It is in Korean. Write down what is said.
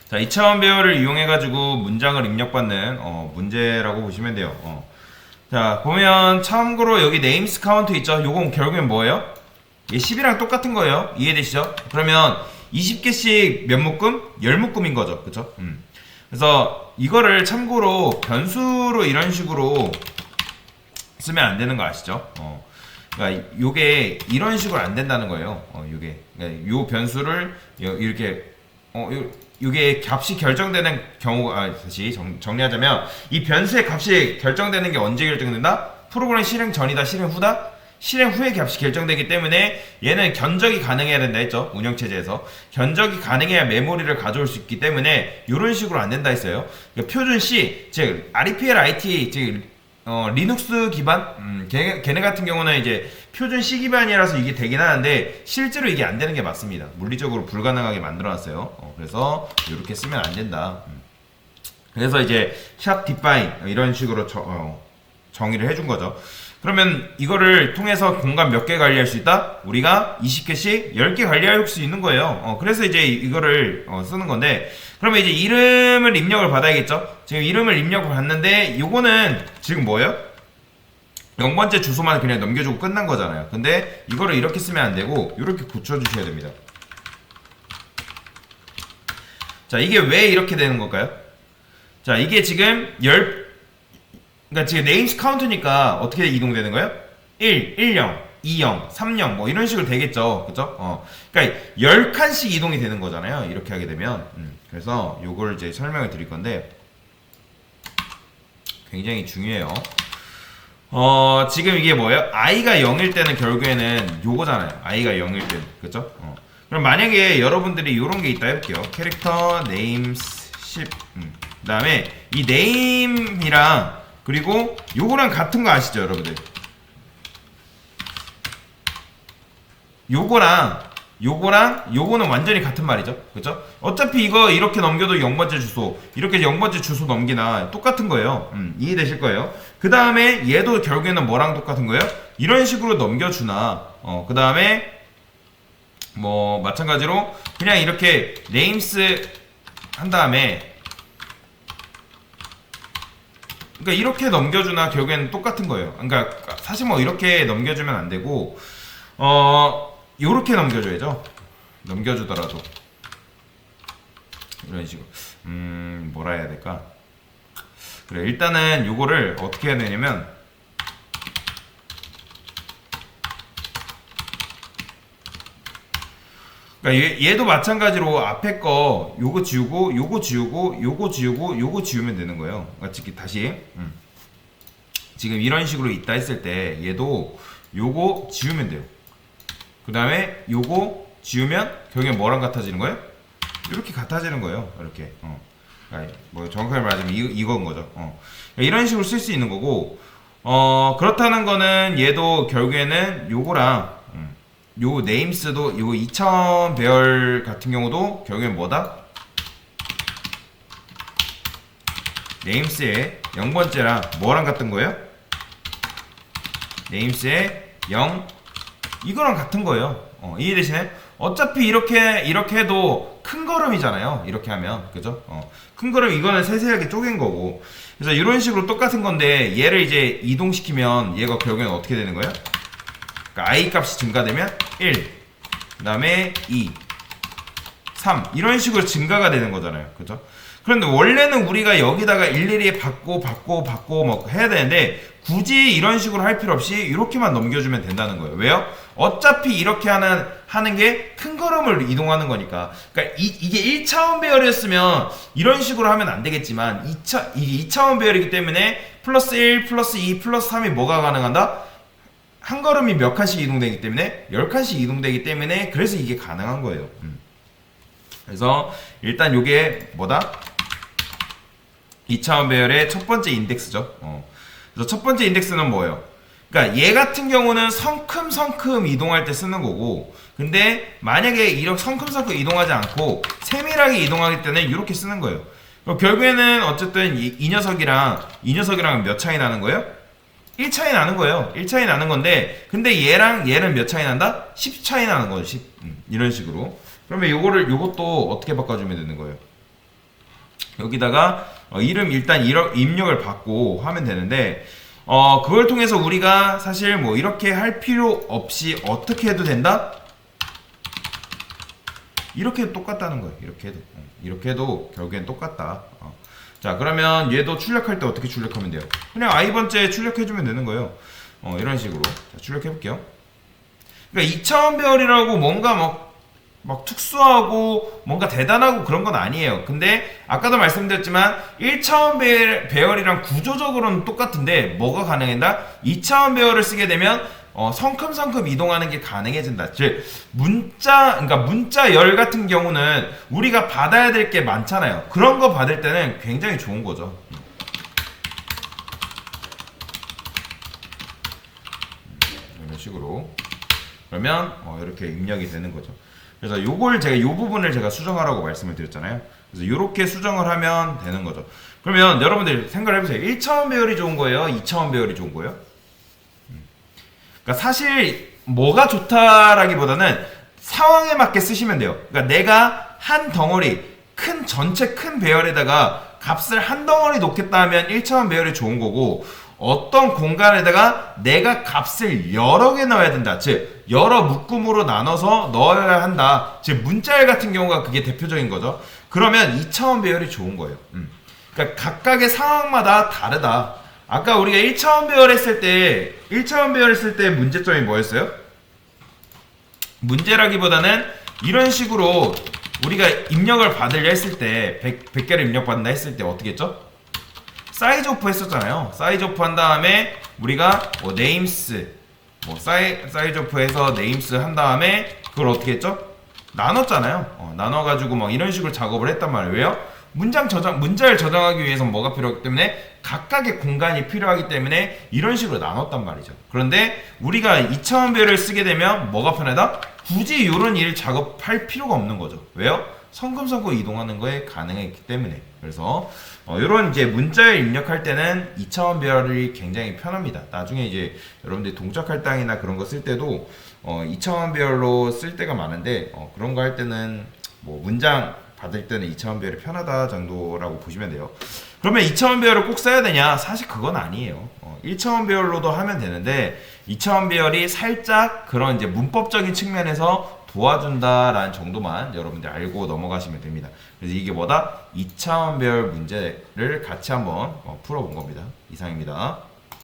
자, 2차원 배열을 이용해가지고 문장을 입력받는 문제라고 보시면 돼요. 자, 보면 참고로 여기 네임스 카운트 있죠? 요건 결국엔 뭐예요? 이게 10이랑 똑같은 거예요. 이해되시죠? 그러면 20개씩 몇 묶음? 10묶음인 거죠. 그쵸? 그래서 이거를 참고로 변수로 이런 식으로 쓰면 안 되는 거 아시죠? 그러니까 요게 이런 식으로 안 된다는 거예요. 요게 그러니까 요 변수를 이렇게 요게 값이 결정되는 경우가 다시 정리하자면 이 변수의 값이 결정되는 게 언제 결정된다? 프로그램 실행 전이다, 실행 후다? 실행 후에 값이 결정되기 때문에 얘는 견적이 가능해야 된다 했죠. 운영체제에서 견적이 가능해야 메모리를 가져올 수 있기 때문에 이런 식으로 안 된다 했어요. 그러니까 표준 C, 즉 REPL IT, 즉 리눅스 기반, 걔네 같은 경우는 이제 표준 C 기반이라서 이게 되긴 하는데 실제로 이게 안 되는 게 맞습니다. 물리적으로 불가능하게 만들어놨어요. 그래서 이렇게 쓰면 안 된다. 그래서 이제 샵 define 이런 식으로 정의를 해준 거죠. 그러면 이거를 통해서 공간 몇 개 관리할 수 있다? 우리가 20개씩 10개 관리할 수 있는 거예요. 그래서 이제 이거를 쓰는 건데, 그러면 이제 이름을 입력을 받아야겠죠? 지금 이름을 입력을 받는데, 요거는 지금 뭐예요? 0번째 주소만 그냥 넘겨주고 끝난 거잖아요. 근데 이거를 이렇게 쓰면 안 되고, 이렇게 고쳐주셔야 됩니다. 자, 이게 왜 이렇게 되는 걸까요? 자, 이게 지금 그러니까 지금 네임스 카운트니까 어떻게 이동되는 거예요? 1, 10, 20, 30 뭐 이런 식으로 되겠죠. 그죠? 그러니까 10칸씩 이동이 되는 거잖아요. 이렇게 하게 되면. 그래서 요걸 이제 설명을 드릴 건데 굉장히 중요해요. 지금 이게 뭐예요? i가 0일 때는 결국에는 요거잖아요. i가 0일 때는. 그죠? 그럼 만약에 여러분들이 요런 게 있다 해볼게요. 캐릭터 네임스 10. 그 다음에 이 네임이랑 그리고 요거랑 같은 거 아시죠, 여러분들? 요거랑 요거는 완전히 같은 말이죠. 그죠? 어차피 이거 이렇게 넘겨도 0번째 주소, 이렇게 0번째 주소 넘기나 똑같은 거예요. 이해되실 거예요. 그 다음에 얘도 결국에는 뭐랑 똑같은 거예요? 이런 식으로 넘겨주나, 그 다음에 뭐 마찬가지로 그냥 이렇게 네임스 한 다음에 그러니까 이렇게 넘겨주나 결국에는 똑같은 거예요. 그러니까 사실 뭐 이렇게 넘겨주면 안 되고 요렇게 넘겨줘야죠. 넘겨주더라도 이런 식으로 뭐라 해야 될까? 그래, 일단은 요거를 어떻게 해야 되냐면 그러니까 얘도 마찬가지로 앞에 거 요거 지우고 요거 지우고 요거 지우고 요거 지우면 되는 거예요. 그러니까 다시 지금 이런 식으로 있다 했을 때 얘도 요거 지우면 돼요. 그 다음에 요거 지우면 결국엔 뭐랑 같아지는 거예요? 이렇게 같아지는 거예요. 이렇게 그러니까 뭐 정확하게 말하자면 이건 거죠. 그러니까 이런 식으로 쓸 수 있는 거고 그렇다는 거는 얘도 결국에는 요거랑 요 네임스도 요 2차원 배열 같은 경우도 결국엔 뭐다? 네임스의 0번째랑 뭐랑 같은 거예요? 네임스의 0 이거랑 같은 거예요. 이해되시나요? 어차피 이렇게 해도 큰 걸음이잖아요. 이렇게 하면 그죠? 큰 걸음 이거는 세세하게 쪼갠 거고. 그래서 이런 식으로 똑같은 건데 얘를 이제 이동시키면 얘가 결국엔 어떻게 되는 거예요? 그러니까 i 값이 증가되면 1, 그 다음에 2, 3 이런 식으로 증가가 되는 거잖아요. 그죠? 그런데 원래는 우리가 여기다가 일일이 받고 뭐 해야 되는데 굳이 이런 식으로 할 필요 없이 이렇게만 넘겨주면 된다는 거예요. 왜요? 어차피 이렇게 하는 게 큰 걸음을 이동하는 거니까. 그러니까 이게 1차원 배열이었으면 이런 식으로 하면 안 되겠지만 이게 2차원 배열이기 때문에 플러스 1, 플러스 2, 플러스 3이 뭐가 가능하다? 한 걸음이 몇 칸씩 이동되기 때문에 10칸씩 이동되기 때문에 그래서 이게 가능한 거예요. 그래서 일단 요게 뭐다? 2차원 배열의 첫 번째 인덱스죠. 그래서 첫 번째 인덱스는 뭐예요? 그러니까 얘 같은 경우는 성큼성큼 이동할 때 쓰는 거고 근데 만약에 이렇게 성큼성큼 이동하지 않고 세밀하게 이동할 때는 이렇게 쓰는 거예요. 결국에는 어쨌든 이 녀석이랑 몇 차이 나는 거예요? 1 차이 나는 거예요. 1 차이 나는 건데 근데 얘랑 얘는 몇 차이 난다? 10 차이 나는 거죠. 10. 이런 식으로. 그러면 요것도 어떻게 바꿔주면 되는 거예요? 여기다가 이름 일단 입력을 받고 하면 되는데 그걸 통해서 우리가 사실 뭐 이렇게 할 필요 없이 어떻게 해도 된다? 이렇게 해도 똑같다는 거예요. 이렇게 해도 결국엔 똑같다. 자, 그러면 얘도 출력할 때 어떻게 출력하면 돼요? 그냥 i번째 출력해주면 되는 거예요. 이런 식으로. 자, 출력해볼게요. 그러니까 2차원 배열이라고 뭔가 막 특수하고 뭔가 대단하고 그런 건 아니에요. 근데 아까도 말씀드렸지만 1차원 배열이랑 구조적으로는 똑같은데 뭐가 가능해진다? 2차원 배열을 쓰게 되면 성큼성큼 이동하는 게 가능해진다. 즉 그러니까 문자열 같은 경우는 우리가 받아야 될 게 많잖아요. 그런 거 받을 때는 굉장히 좋은 거죠. 이런 식으로 그러면 이렇게 입력이 되는 거죠. 그래서 요 부분을 제가 수정하라고 말씀을 드렸잖아요. 그래서 이렇게 수정을 하면 되는 거죠. 그러면 여러분들 생각을 해보세요. 1차원 배열이 좋은 거예요? 2차원 배열이 좋은 거예요? 그러니까 사실 뭐가 좋다라기보다는 상황에 맞게 쓰시면 돼요. 그러니까 내가 한 덩어리 전체 큰 배열에다가 값을 한 덩어리 놓겠다 하면 1차원 배열이 좋은 거고, 어떤 공간에다가 내가 값을 여러 개 넣어야 된다. 즉 여러 묶음으로 나눠서 넣어야 한다. 즉 문자열 같은 경우가 그게 대표적인 거죠. 그러면 2차원 배열이 좋은 거예요. 그러니까 각각의 상황마다 다르다. 아까 우리가 1차원 배열 했을 때 문제점이 뭐였어요? 문제라기보다는 이런 식으로 우리가 입력을 받으려 했을 때 100개를 입력받는다 했을 때 어떻게 했죠? 사이즈 오프 했었잖아요. 사이즈 오프 한 다음에 우리가 네임스 사이즈 오프해서 네임스 한 다음에 그걸 어떻게 했죠? 나눴잖아요. 나눠가지고 막 이런 식으로 작업을 했단 말이에요. 왜요? 문자를 저장하기 위해서는 뭐가 필요하기 때문에 각각의 공간이 필요하기 때문에 이런 식으로 나눴단 말이죠. 그런데 우리가 2차원 배열을 쓰게 되면 뭐가 편하다? 굳이 이런 일을 작업할 필요가 없는 거죠. 왜요? 성금성금 이동하는 거에 가능했기 때문에. 그래서 이런 이제 문자를 입력할 때는 2차원 배열이 굉장히 편합니다. 나중에 이제 여러분들이 동작 할당이나 그런 거 쓸 때도 2차원 배열로 쓸 때가 많은데 그런 거 할 때는 뭐 문장 받을 때는 2차원 배열이 편하다 정도라고 보시면 돼요. 그러면 2차원 배열을 꼭 써야 되냐? 사실 그건 아니에요. 1차원 배열로도 하면 되는데 2차원 배열이 살짝 그런 이제 문법적인 측면에서 도와준다라는 정도만 여러분들 알고 넘어가시면 됩니다. 그래서 이게 뭐다? 2차원 배열 문제를 같이 한번 풀어본 겁니다. 이상입니다.